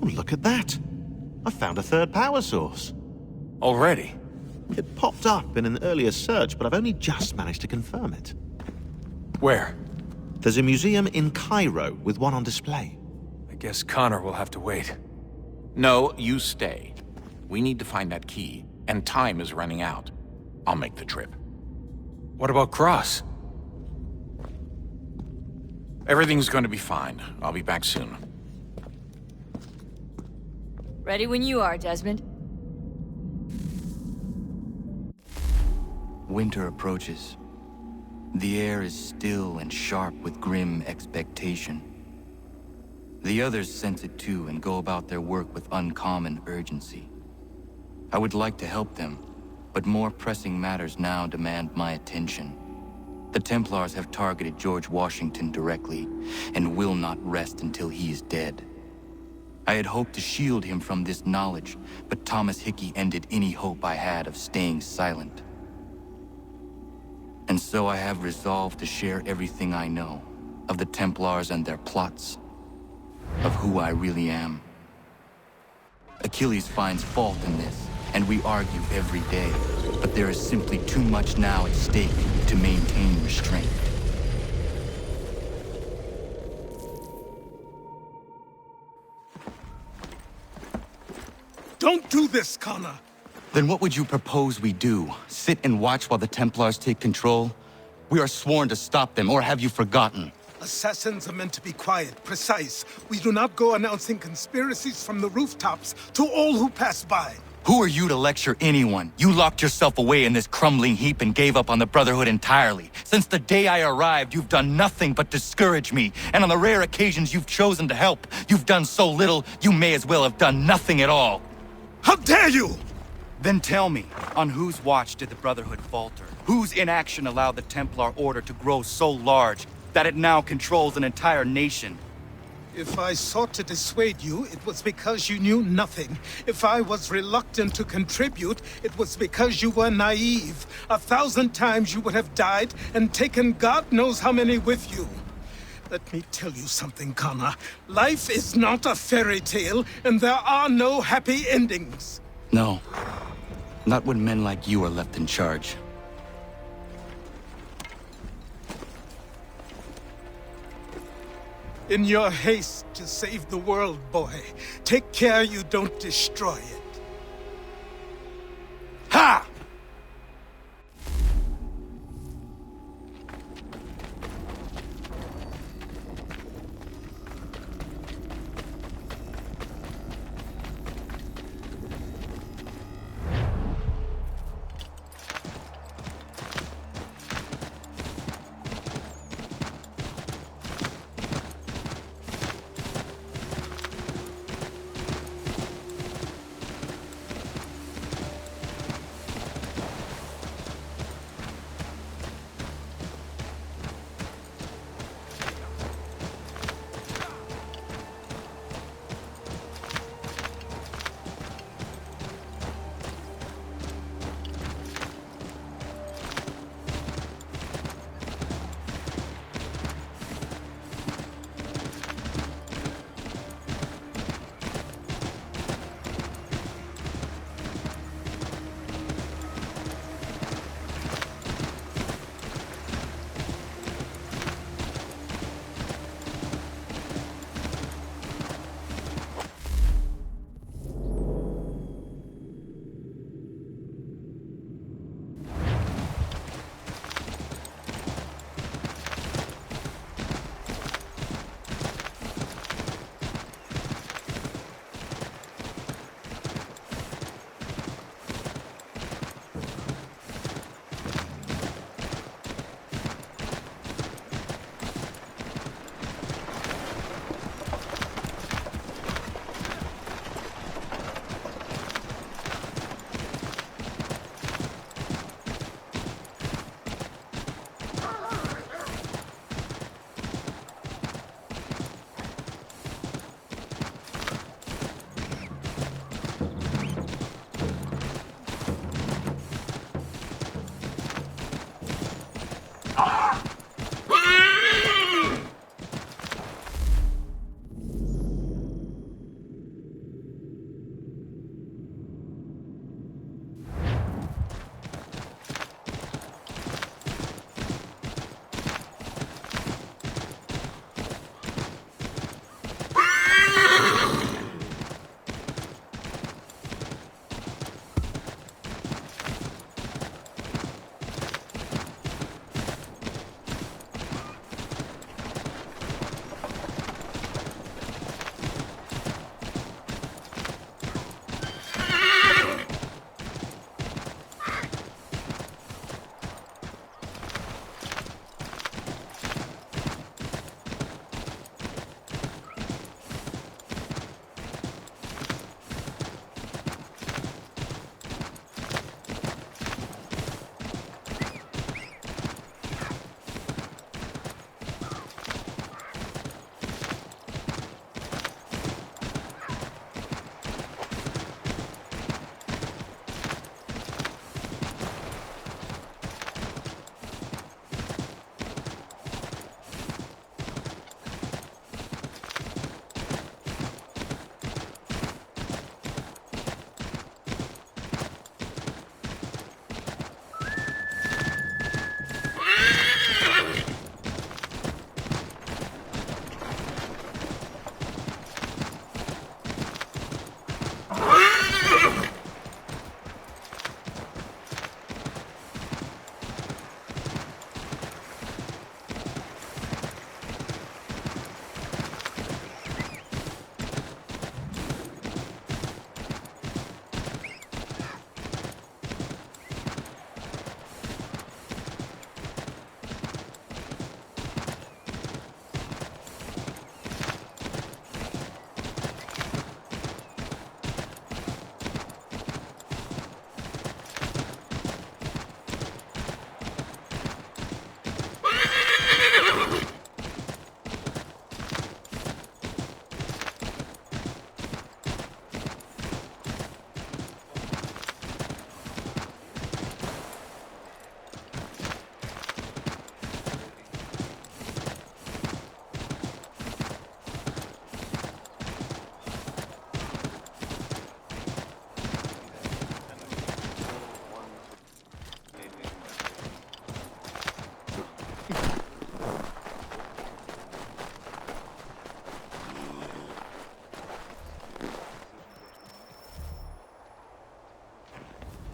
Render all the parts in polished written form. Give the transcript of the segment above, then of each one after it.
Oh, look at that. I found a third power source. Already? It popped up in an earlier search, but I've only just managed to confirm it. Where? There's a museum in Cairo with one on display. I guess Connor will have to wait. No, you stay. We need to find that key, and time is running out. I'll make the trip. What about Cross? Everything's going to be fine. I'll be back soon. Ready when you are, Desmond. Winter approaches. The air is still and sharp with grim expectation. The others sense it too and go about their work with uncommon urgency. I would like to help them, but more pressing matters now demand my attention. The Templars have targeted George Washington directly, and will not rest until he is dead. I had hoped to shield him from this knowledge, but Thomas Hickey ended any hope I had of staying silent. And so I have resolved to share everything I know of the Templars and their plots, of who I really am. Achilles finds fault in this, and we argue every day, but there is simply too much now at stake to maintain restraint. Don't do this, Connor! Then what would you propose we do? Sit and watch while the Templars take control? We are sworn to stop them, or have you forgotten? Assassins are meant to be quiet, precise. We do not go announcing conspiracies from the rooftops to all who pass by. Who are you to lecture anyone? You locked yourself away in this crumbling heap and gave up on the Brotherhood entirely. Since the day I arrived, you've done nothing but discourage me. And on the rare occasions you've chosen to help, you've done so little, you may as well have done nothing at all. How dare you! Then tell me, on whose watch did the Brotherhood falter? Whose inaction allowed the Templar Order to grow so large that it now controls an entire nation? If I sought to dissuade you, it was because you knew nothing. If I was reluctant to contribute, it was because you were naive. 1,000 times you would have died and taken God knows how many with you. Let me tell you something, Connor. Life is not a fairy tale, and there are no happy endings. No. Not when men like you are left in charge. In your haste to save the world, boy, take care you don't destroy it. Ha!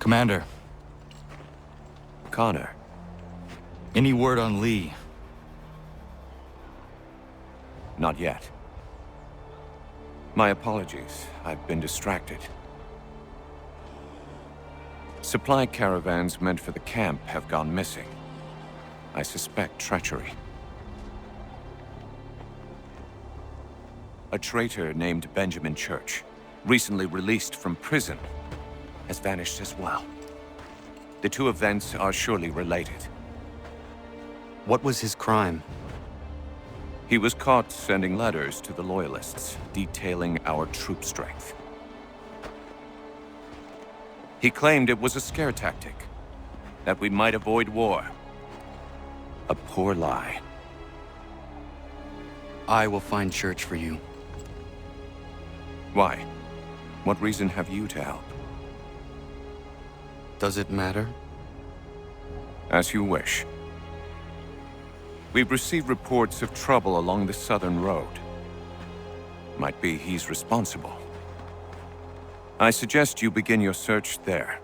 Commander, Connor. any word on Lee? Not yet. My apologies. I've been distracted. Supply caravans meant for the camp have gone missing. I suspect treachery. A traitor named Benjamin Church, recently released from prison, has vanished as well. The two events are surely related. What was his crime? He was caught sending letters to the Loyalists, detailing our troop strength. He claimed it was a scare tactic, that we might avoid war. A poor lie. I will find Church for you. Why? What reason have you to help? Does it matter? As you wish. We've received reports of trouble along the southern road. Might be he's responsible. I suggest you begin your search there.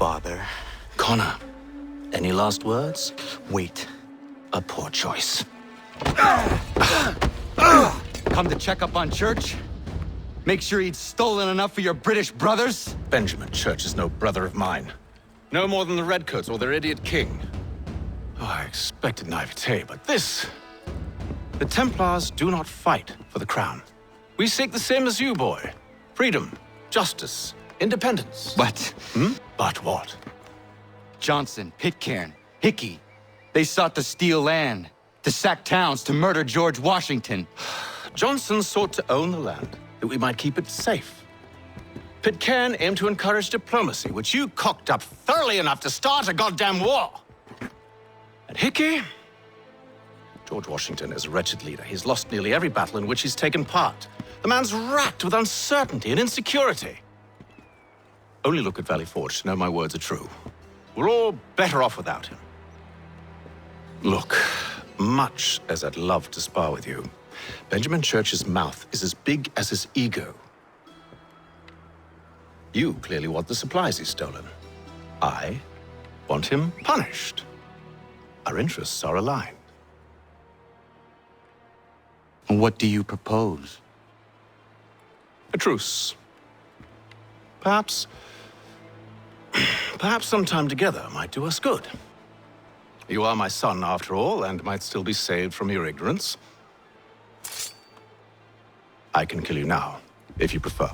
Father. Connor, any last words? Wait. A poor choice. Come to check up on Church? Make sure he'd stolen enough for your British brothers? Benjamin Church is no brother of mine. No more than the Redcoats or their idiot king. Oh, I expected naivete, but this... The Templars do not fight for the crown. We seek the same as you, boy. Freedom, justice, independence. But But what? Johnson, Pitcairn, Hickey, they sought to steal land, to sack towns, to murder George Washington. Johnson sought to own the land, that we might keep it safe. Pitcairn aimed to encourage diplomacy, which you cocked up thoroughly enough to start a goddamn war. And Hickey? George Washington is a wretched leader. He's lost nearly every battle in which he's taken part. The man's racked with uncertainty and insecurity. Only look at Valley Forge to know my words are true. We're all better off without him. Look, much as I'd love to spar with you, Benjamin Church's mouth is as big as his ego. You clearly want the supplies he's stolen. I want him punished. Our interests are aligned. What do you propose? A truce. Perhaps Perhaps some time together might do us good. You are my son, after all, and might still be saved from your ignorance. I can kill you now, if you prefer.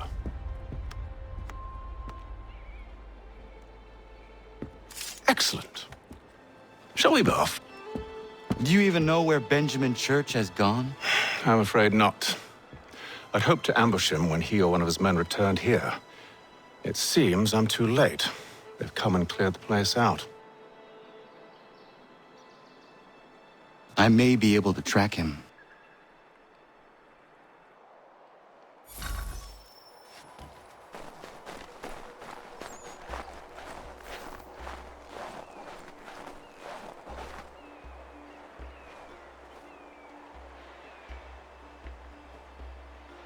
Excellent. Shall we be off? Do you even know where Benjamin Church has gone? I'm afraid not. I'd hoped to ambush him when he or one of his men returned here. It seems I'm too late. They've come and cleared the place out. I may be able to track him.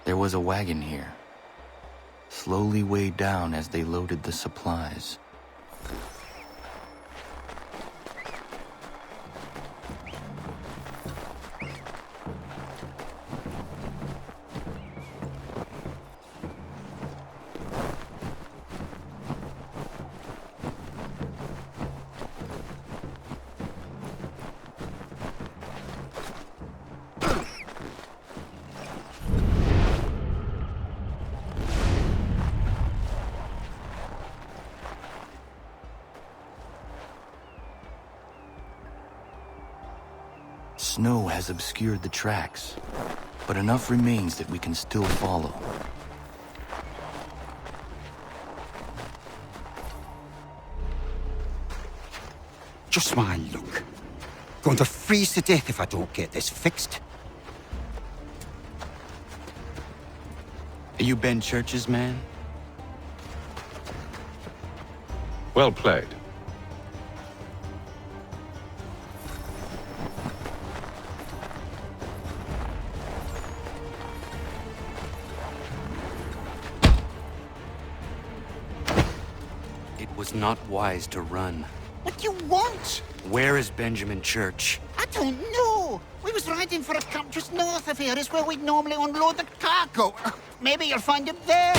There was a wagon here, slowly weighed down as they loaded the supplies. Snow has obscured the tracks, but enough remains that we can still follow. Just my luck. Going to freeze to death if I don't get this fixed. Are you Ben Church's man? Well played. It was not wise to run. What do you want? Where is Benjamin Church? I don't know. We was riding for a camp just north of here. It's where we'd normally unload the cargo. Maybe you'll find him there.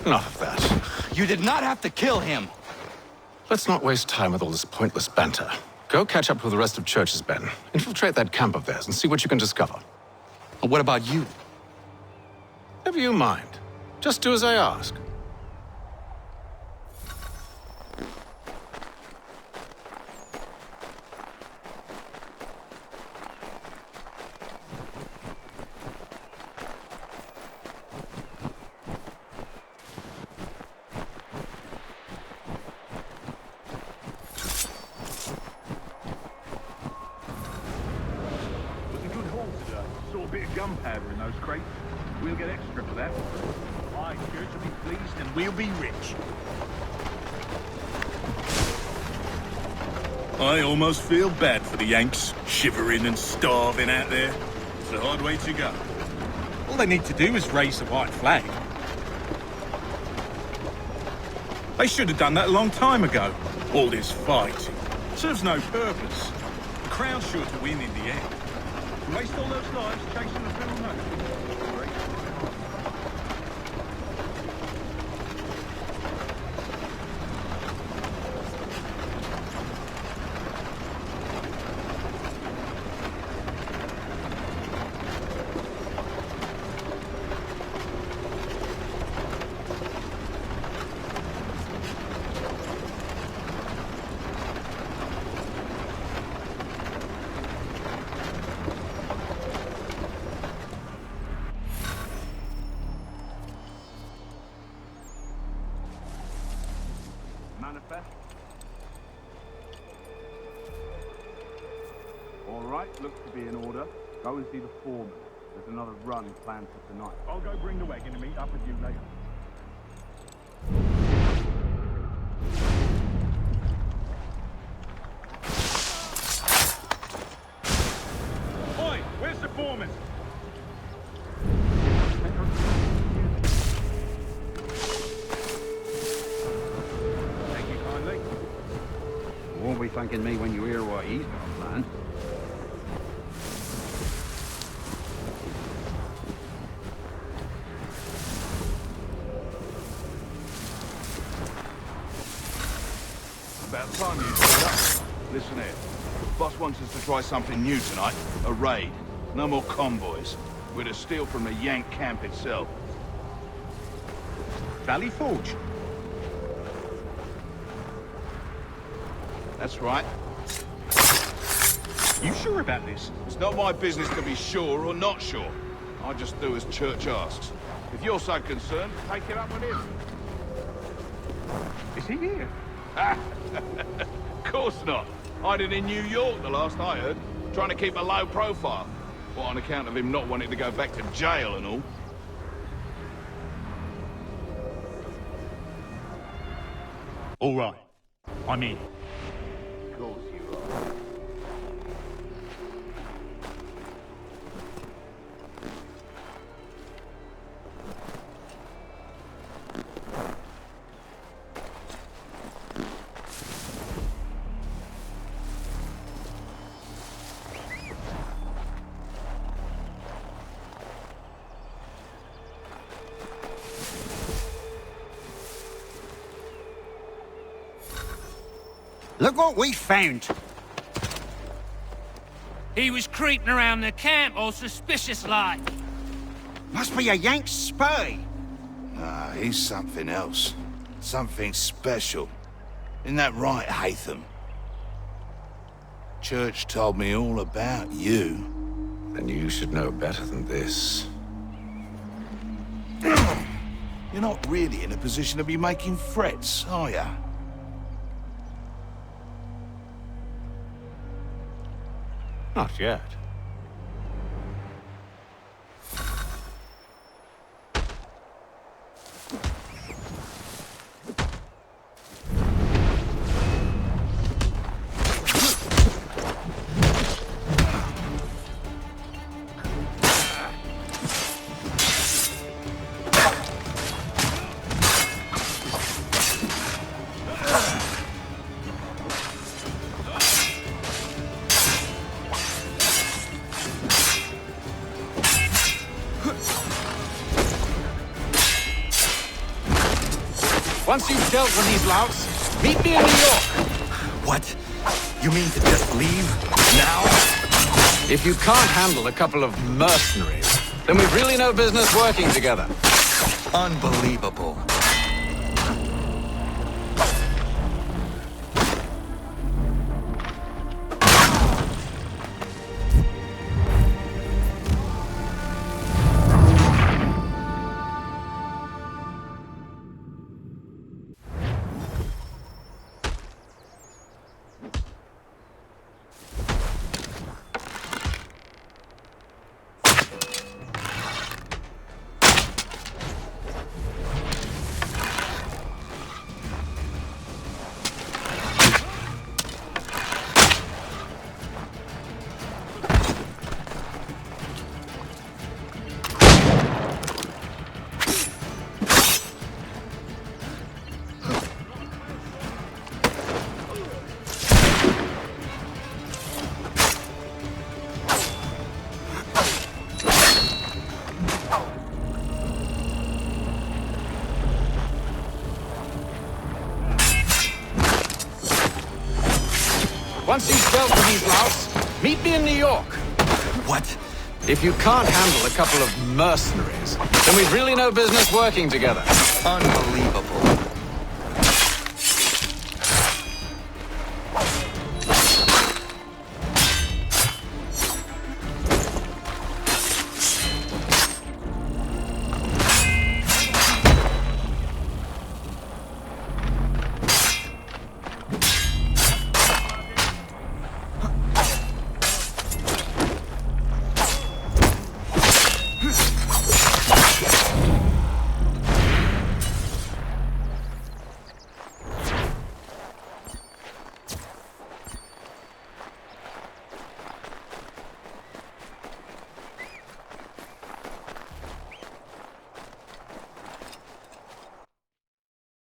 Enough of that. You did not have to kill him. Let's not waste time with all this pointless banter. Go catch up with the rest of Church's men. Infiltrate that camp of theirs and see what you can discover. And what about you? Never you mind. Just do as I ask. Gunpowder in those crates. We'll get extra for that. My church will be pleased and we'll be rich. I almost feel bad for the Yanks, shivering and starving out there. It's a hard way to go. All they need to do is raise the white flag. They should have done that a long time ago. All this fighting serves no purpose. The Crown's sure to win in the end. Waste all those lives chasing the film note. Manifest. All right, looks to be in order. Go and see the foreman. There's another run planned for tonight. I'll go bring the wagon and meet up with you later. Oi, where's the foreman? Won't be thanking me when you hear what he's got planned. About time you showed up. Listen here. Boss wants us to try something new tonight. A raid. No more convoys. We're to steal from the Yank camp itself. Valley Forge? That's right. You sure about this? It's not my business to be sure or not sure. I just do as Church asks. If you're so concerned, take it up with him. Is he here? Of course not. Hiding in New York, the last I heard. Trying to keep a low profile. What, on account of him not wanting to go back to jail and all? All right. I'm in. Of course you are. Look what we found. He was creeping around the camp all suspicious-like. Must be a Yank spy. Ah, he's something else. Something special. Isn't that right, Hatham? Church told me all about you. Then you should know better than this. You're not really in a position to be making threats, are ya? Not yet. Once you've dealt with these louts, meet me in New York. What? You mean to just leave? Now? If you can't handle a couple of mercenaries, then we've really no business working together. Unbelievable. Once you've dealt with these louts, meet me in New York. What? If you can't handle a couple of mercenaries, then we've really no business working together. Unbelievable.